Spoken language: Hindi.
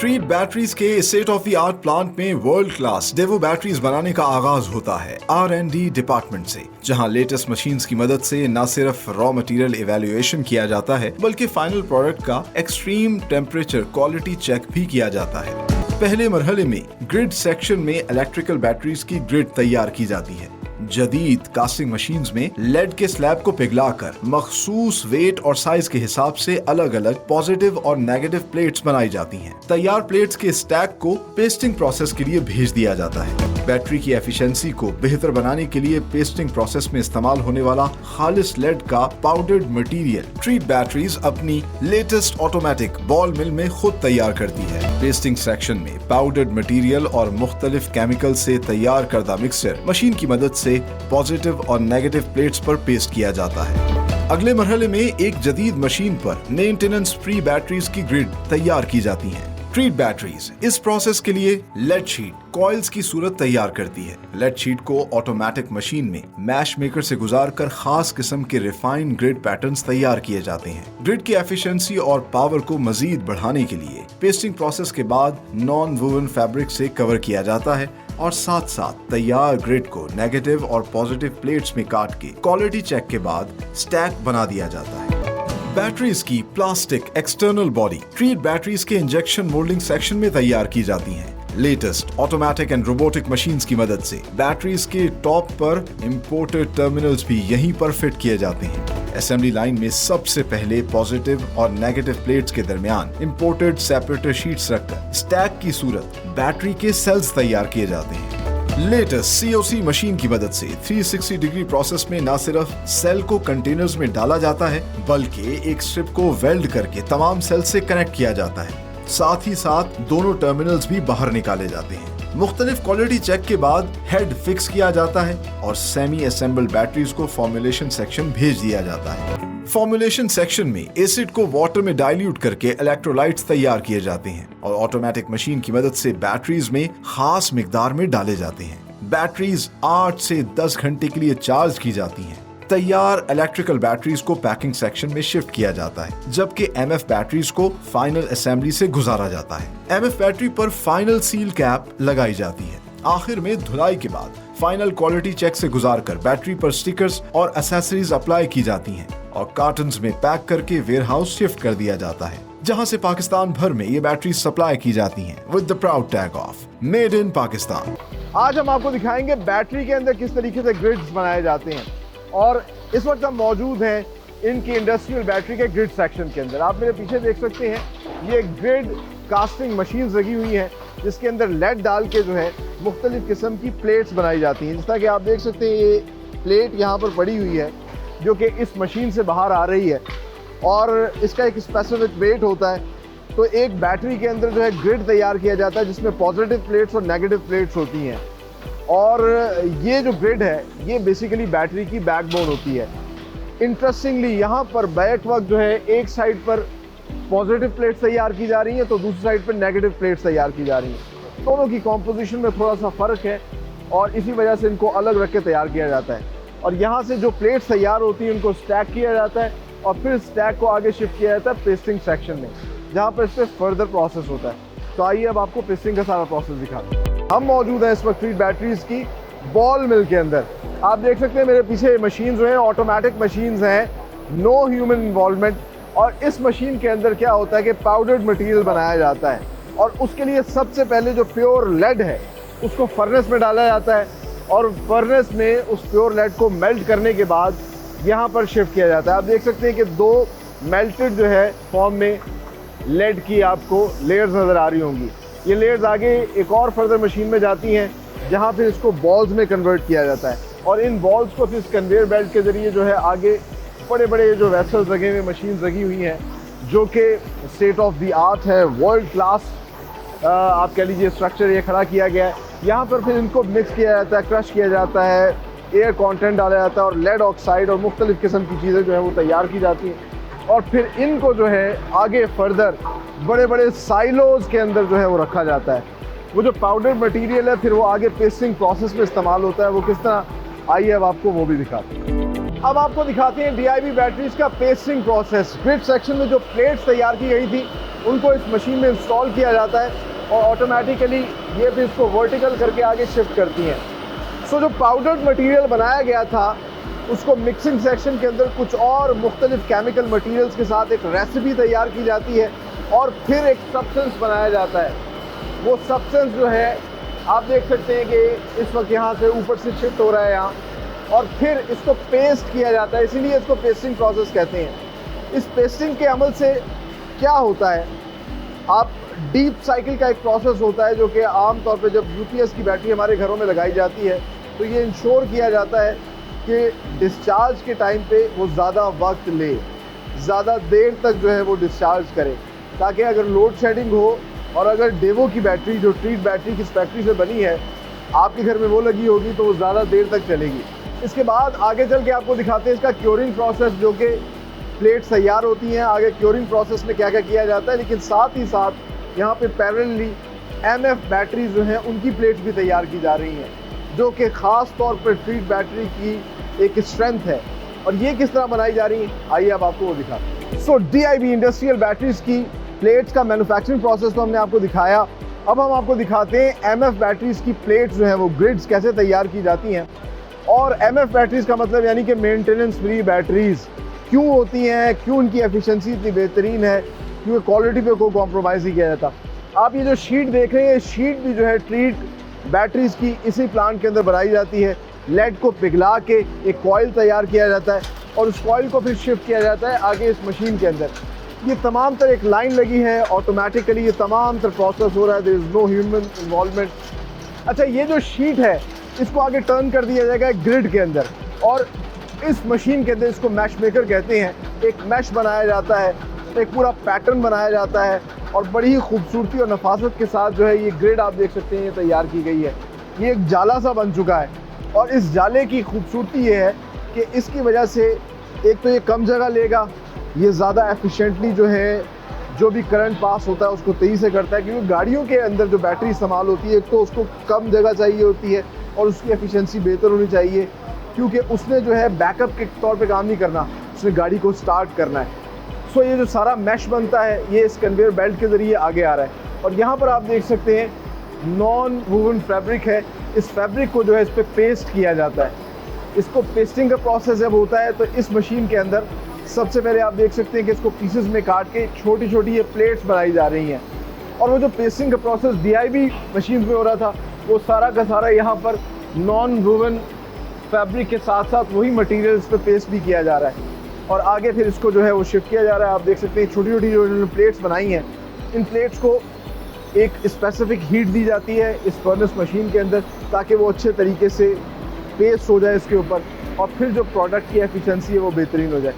ट्रीट बैटरीज के state of the art plant में वर्ल्ड क्लास डेवो बैटरीज बनाने का आगाज होता है R&D डिपार्टमेंट से, जहां लेटेस्ट मशीन्स की मदद से न सिर्फ रॉ मटेरियल इवैल्यूएशन किया जाता है बल्कि फाइनल प्रोडक्ट का एक्सट्रीम टेम्परेचर क्वालिटी चेक भी किया जाता है। पहले मरहले में ग्रिड सेक्शन में इलेक्ट्रिकल बैटरीज की ग्रिड तैयार की जाती है। जदीद कास्टिंग मशीन्स में लेड के स्लैब को पिघलाकर मखसूस वेट और साइज के हिसाब से अलग अलग पॉजिटिव और नेगेटिव प्लेट्स बनाई जाती हैं। तैयार प्लेट्स के स्टैक को पेस्टिंग प्रोसेस के लिए भेज दिया जाता है। बैटरी की एफिशिएंसी को बेहतर बनाने के लिए पेस्टिंग प्रोसेस में इस्तेमाल होने वाला खालिस लेड का पाउडर्ड मटेरियल ट्रीट बैटरीज अपनी लेटेस्ट ऑटोमेटिक बॉल मिल में खुद तैयार करती है। पेस्टिंग सेक्शन में पाउडर्ड मटेरियल और मुख्तलिफ केमिकल से तैयार करदा मिक्सचर मशीन की मदद से पॉजिटिव और नेगेटिव प्लेट्स पर पेस्ट किया जाता है। अगले मरहले में एक जदीद मशीन पर मेंटेनेंस फ्री बैटरीज की ग्रिड तैयार की जाती है। ट्रीट बैटरीज इस प्रोसेस के लिए लेड शीट कॉइल्स की सूरत तैयार करती है। लेड शीट को ऑटोमेटिक मशीन में मैश मेकर से गुजारकर खास किस्म के रिफाइंड ग्रिड पैटर्न्स तैयार किए जाते हैं। ग्रिड की एफिशिएंसी और पावर को मजीद बढ़ाने के लिए पेस्टिंग प्रोसेस के बाद नॉन वूवन फैब्रिक से कवर किया जाता है और साथ साथ तैयार ग्रिड को नेगेटिव और पॉजिटिव प्लेट्स में काट के क्वालिटी चेक के बाद स्टैक बना दिया जाता है। बैटरीज की plastic external body treat batteries के इंजेक्शन मोल्डिंग सेक्शन में तैयार की जाती है। Latest automatic and robotic machines की मदद से बैटरीज के टॉप पर इंपोर्टेड टर्मिनल्स भी यहीं पर फिट किए जाते हैं। असेंबली लाइन में सबसे पहले पॉजिटिव और नेगेटिव प्लेट्स के दरमियान इंपोर्टेड सेपरेटर शीट्स रखकर स्टैक की सूरत बैटरी के सेल्स तैयार किए जाते हैं। लेटेस्ट COC मशीन की मदद से 360 डिग्री प्रोसेस में न सिर्फ सेल को कंटेनर्स में डाला जाता है बल्कि एक स्ट्रिप को वेल्ड करके तमाम सेल से कनेक्ट किया जाता है। साथ ही साथ दोनों टर्मिनल्स भी बाहर निकाले जाते हैं। मुख्तलिफ क्वालिटी चेक के बाद हेड फिक्स किया जाता है और सेमी असेंबल्ड बैटरीज को फॉर्मुलेशन सेक्शन भेज दिया जाता है। फॉर्मुलेशन सेक्शन में एसिड को वाटर में डाइल्यूट करके इलेक्ट्रोलाइट्स तैयार किए जाते हैं और ऑटोमेटिक मशीन की मदद से बैटरीज में खास मिकदार में डाले जाते हैं। बैटरीज 8 से 10 घंटे के लिए चार्ज की जाती हैं। तैयार इलेक्ट्रिकल बैटरीज को पैकिंग सेक्शन में शिफ्ट किया जाता है, जबकि MF बैटरीज को फाइनल असेंबली से गुजारा जाता है। MF बैटरी पर फाइनल सील कैप लगाई जाती है। आखिर में धुलाई के बाद फाइनल क्वालिटी चेक से गुजारकर बैटरी पर स्टिकर्स और एक्सेसरीज अप्लाई की जाती हैं और कार्टन्स में पैक करके वेयरहाउस शिफ्ट कर दिया जाता है, जहां से पाकिस्तान भर में ये बैटरी सप्लाई की जाती हैं with the proud tag of made in Pakistan. आज हम आपको दिखाएंगे बैटरी के अंदर किस तरीके से ग्रिड्स बनाए जाते हैं और इस वक्त हम मौजूद हैं इनकी इंडस्ट्रियल बैटरी के ग्रिड सेक्शन के अंदर। आप मेरे पीछे देख सकते हैं ये ग्रिड कास्टिंग मशीन लगी हुई हैं जिसके अंदर लेड डाल के जो है मुख्तलिफ किस्म की प्लेट्स बनाई जाती हैं। जिस तरह कि आप देख सकते हैं ये प्लेट यहाँ पर पड़ी हुई है जो कि इस मशीन से बाहर आ रही है और इसका एक स्पेसिफिक वेट होता है। तो एक बैटरी के अंदर जो है ग्रिड तैयार किया जाता है जिसमें पॉजिटिव प्लेट्स और नेगेटिव प्लेट्स होती हैं और ये जो ग्रिड है ये बेसिकली बैटरी की बैकबोन होती है। इंटरेस्टिंगली यहाँ पर बैक वक्त जो है एक साइड पर पॉजिटिव प्लेट्स तैयार की जा रही हैं तो दूसरी साइड पर नेगेटिव प्लेट्स तैयार की जा रही हैं। दोनों की कॉम्पोजिशन में थोड़ा सा फ़र्क है और इसी वजह से इनको अलग रख के तैयार किया जाता है। और यहाँ से जो प्लेट्स तैयार होती हैं उनको स्टैक किया जाता है और फिर स्टैक को आगे शिफ्ट किया जाता है पेस्टिंग सेक्शन में, जहाँ पर इस पर फर्दर प्रोसेस होता है। तो आइए अब आपको पेस्टिंग का सारा प्रोसेस दिखाते हैं। हम मौजूद हैं इस वक्त ट्रीट बैटरीज की बॉल मिल के अंदर। आप देख सकते हैं मेरे पीछे मशीन जो है ऑटोमेटिक मशीन्स हैं, नो ह्यूमन इन्वॉल्वमेंट। और इस मशीन के अंदर क्या होता है कि पाउडर्ड मटेरियल बनाया जाता है और उसके लिए सबसे पहले जो प्योर लेड है उसको फर्नेस में डाला जाता है और फर्नेस में उस प्योर लेड को मेल्ट करने के बाद यहाँ पर शिफ्ट किया जाता है। आप देख सकते हैं कि दो मेल्टेड जो है फॉर्म में लेड की आपको लेयर्स नज़र आ रही होंगी। ये लेयर्स आगे एक और फर्दर मशीन में जाती हैं जहाँ फिर इसको बॉल्स में कन्वर्ट किया जाता है और इन बॉल्स को फिर कन्वेयर बेल्ट के ज़रिए जो है आगे बड़े बड़े जो वेसल्स लगे हुए मशीन्स लगी हुई हैं जो कि स्टेट ऑफ द आर्ट है, वर्ल्ड क्लास आप कह लीजिए स्ट्रक्चर ये खड़ा किया गया है। यहाँ पर फिर इनको मिक्स किया जाता है, क्रश किया जाता है, एयर कंटेंट डाला जाता है और लेड ऑक्साइड और मुख्तलिफ किस्म की चीज़ें जो है वो तैयार की जाती हैं और फिर इनको जो है आगे फर्दर बड़े बड़े साइलोज़ के अंदर जो है वो रखा जाता है। वो जो पाउडर मटेरियल है फिर वो आगे पेस्टिंग प्रोसेस में इस्तेमाल होता है। वो किस तरह, आइए अब आपको वो भी दिखाते हैं। अब आपको दिखाते हैं DIB बैटरीज का पेस्टिंग प्रोसेस। ग्रिड सेक्शन में जो प्लेट्स तैयार की गई थी उनको इस मशीन में इंस्टॉल किया जाता है और ऑटोमेटिकली ये भी इसको वर्टिकल करके आगे शिफ्ट करती हैं। सो जो पाउडर्ड मटेरियल बनाया गया था उसको मिक्सिंग सेक्शन के अंदर कुछ और मुख्तलिफ केमिकल मटेरियल्स के साथ एक रेसिपी तैयार की जाती है और फिर एक सब्सटेंस बनाया जाता है। वो सब्सटेंस जो है आप देख सकते हैं कि इस वक्त यहाँ से ऊपर से शिफ्ट हो रहा है यहाँ, और फिर इसको पेस्ट किया जाता है, इसीलिए इसको पेस्टिंग प्रोसेस कहते हैं। इस पेस्टिंग के अमल से क्या होता है, आप डीप साइकिल का एक प्रोसेस होता है जो कि आम तौर पे जब यूपीएस की बैटरी हमारे घरों में लगाई जाती है तो ये इंश्योर किया जाता है कि डिस्चार्ज के टाइम पे वो ज़्यादा वक्त ले, ज़्यादा देर तक जो है वो डिस्चार्ज करे, ताकि अगर लोड शेडिंग हो और अगर डेवो की बैटरी जो ट्रीट बैटरी की फैक्ट्री से बनी है आपके घर में वो लगी होगी तो वो ज़्यादा देर तक चलेगी। इसके बाद आगे चल के आपको दिखाते हैं इसका क्योरिंग प्रोसेस, जो कि प्लेट्स तैयार होती हैं, आगे क्योरिंग प्रोसेस में क्या क्या किया जाता है। लेकिन साथ ही साथ यहाँ पे पैरेलली एमएफ बैटरी जो हैं उनकी प्लेट्स भी तैयार की जा रही हैं, जो कि ख़ास तौर पर ट्रीट बैटरी की एक स्ट्रेंथ है। और ये किस तरह बनाई जा रही हैं, आइए अब आपको वो दिखाते हैं। सो डीआईबी इंडस्ट्रियल बैटरीज की प्लेट्स का मैन्युफैक्चरिंग प्रोसेस तो हमने आपको दिखाया। अब हम आपको दिखाते हैं एमएफ बैटरीज की प्लेट्स जो हैं वो ग्रिड्स कैसे तैयार की जाती हैं। और एमएफ बैटरीज का मतलब यानी कि मेंटेनेंस फ्री बैटरीज क्यों होती हैं, क्यों उनकी एफिशिएंसी इतनी बेहतरीन है, क्योंकि क्वालिटी पे कोई कॉम्प्रोमाइज़ नहीं किया जाता। आप ये जो शीट देख रहे हैं, ये शीट भी जो है ट्रीट बैटरीज की इसी प्लांट के अंदर बनाई जाती है। लेड को पिघला के एक कॉइल तैयार किया जाता है और उस कॉइल को फिर शिफ्ट किया जाता है आगे इस मशीन के अंदर। ये तमाम तरह एक लाइन लगी है, ऑटोमेटिकली ये तमाम तरह प्रोसेस हो रहा है, there is no human involvement. अच्छा, ये जो शीट है इसको आगे टर्न कर दिया जाएगा एक ग्रिड के अंदर, और इस मशीन के अंदर इसको मैश मेकर कहते हैं। एक मैश बनाया जाता है, एक पूरा पैटर्न बनाया जाता है और बड़ी ही खूबसूरती और नफासत के साथ जो है ये ग्रिड आप देख सकते हैं ये तैयार की गई है। ये एक जाला सा बन चुका है और इस जाले की खूबसूरती ये है कि इसकी वजह से एक तो ये कम जगह लेगा, ये ज़्यादा एफिशिएंटली जो है जो भी करंट पास होता है उसको तेज़ी से करता है, क्योंकि गाड़ियों के अंदर जो बैटरी इस्तेमाल होती है एक तो उसको कम जगह चाहिए होती है और उसकी एफिशिएंसी बेहतर होनी चाहिए, क्योंकि उसने जो है बैकअप के तौर पे काम नहीं करना, उसने गाड़ी को स्टार्ट करना है। सो ये जो सारा मैश बनता है ये इस कन्वेयर बेल्ट के ज़रिए आगे आ रहा है। और यहाँ पर आप देख सकते हैं नॉन वूवन फैब्रिक है, इस फैब्रिक को जो है इस पर पेस्ट किया जाता है। इसको पेस्टिंग का प्रोसेस जब होता है तो इस मशीन के अंदर सबसे पहले आप देख सकते हैं कि इसको पीसेस में काट के छोटी छोटी ये प्लेट्स बनाई जा रही हैं। और वो जो पेस्टिंग का प्रोसेस डीआईबी मशीन में हो रहा था वो सारा का सारा यहाँ पर नॉन वूवन फैब्रिक के साथ साथ वही मटेरियल इस पर पेस्ट भी किया जा रहा है और आगे फिर इसको जो है वो शिफ्ट किया जा रहा है। आप देख सकते हैं छोटी छोटी जो प्लेट्स बनाई हैं, इन प्लेट्स को एक स्पेसिफिक हीट दी जाती है इस फर्नेस मशीन के अंदर ताकि वो अच्छे तरीके से पेस्ट हो जाए इसके ऊपर और फिर जो प्रोडक्ट की एफिशिएंसी है वो बेहतरीन हो जाए।